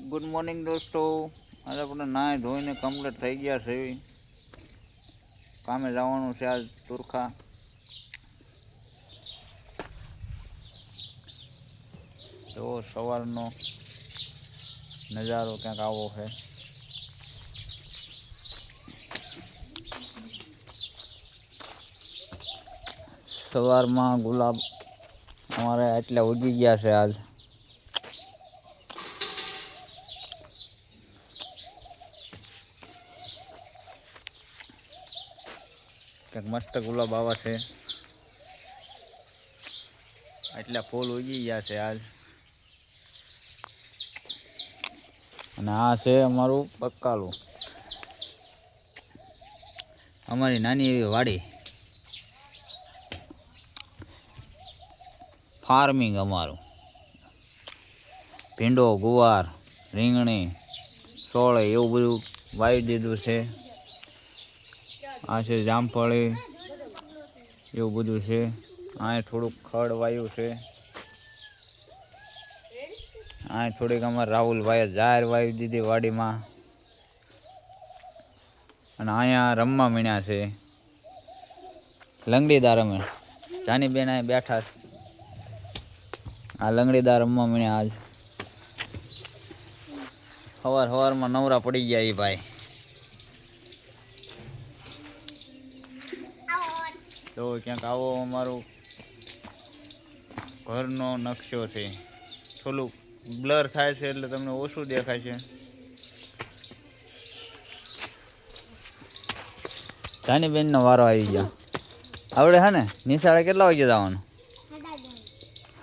Good morning દોસ્તો. આજે આપણે નાહી ધોઈને કમ્પ્લીટ થઈ ગયા છે. કામે જવાનું છે આજ તુરખા. તો સવારનો નજારો ક્યાંક આવો છે. સવારમાં ગુલાબ અમારે એટલે ઉગી ગયા છે આજ. કંઈક મસ્ત ગુલાબ આવા છે, એટલા ફૂલ ઉગી ગયા છે આજ. અને આ છે અમારું બકાલું, અમારી નાની એવી વાડી. ફાર્મિંગ અમારું. ભીંડો, ગુવાર, રીંગણી, સોળે એવું બધું વાવી દીધું છે. આ છે જામફળી, એવું બધું છે. આ થોડુંક ખડ વાવ્યું છે. આ થોડીક અમારે રાહુલભાઈએ જાહેર વાવી દીધી વાડીમાં. અને અહીંયા રમવા મીણ્યા છે લંગડીદાર. અમે જાની બેન અહીં બેઠા. આ લંગડીદાર રમવા મીણ્યા આજ. સવારમાં નવરા પડી ગયા એ ભાઈ. તો ક્યાંક આવો અમારું ઘરનો નકશો છે. થોડુંક બ્લર થાય છે એટલે તમને ઓછું દેખાય છે. જાની બેનનો વારો આવી ગયા. આવડે હે ને નિશાળે કેટલા વાગે જવાનું?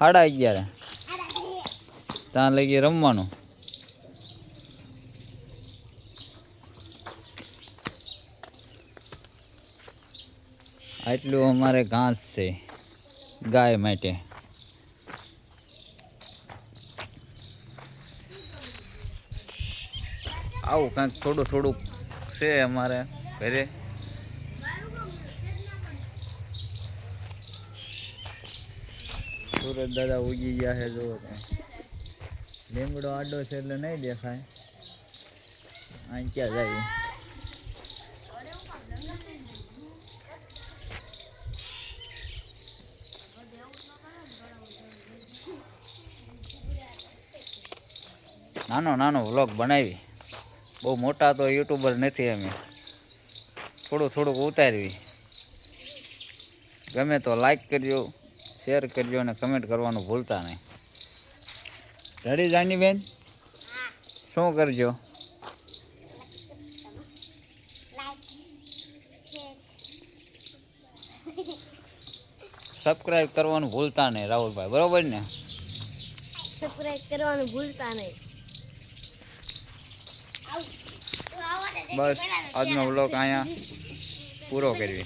11:30. ત્યાં લઈ રમવાનું. આટલું અમારે ઘાસ છે ગાય માટે. આવું કંઈક થોડુંક છે અમારે ઘરે. સુરત દાદા ઉગી ગયા છે. જો લીમડો આડો છે એટલે નહીં દેખાય. અહીં ક્યાં જાય? નાનો વ્લોગ બનાવી. બહુ મોટા તો યુટ્યુબર નથી અમે. થોડુંક ઉતારવી. ગમે તો લાઈક કરજો, શેર કરજો અને કમેન્ટ કરવાનું ભૂલતા નહીં. રેડી જાની બેન? શું કરજો? સબસ્ક્રાઈબ કરવાનું ભૂલતા નહીં રાહુલભાઈ, બરોબર ને? સબસ્ક્રાઇબ કરવાનું ભૂલતા નહીં. બસ આજનો વ્લોગ અહીંયા પૂરો કરીએ.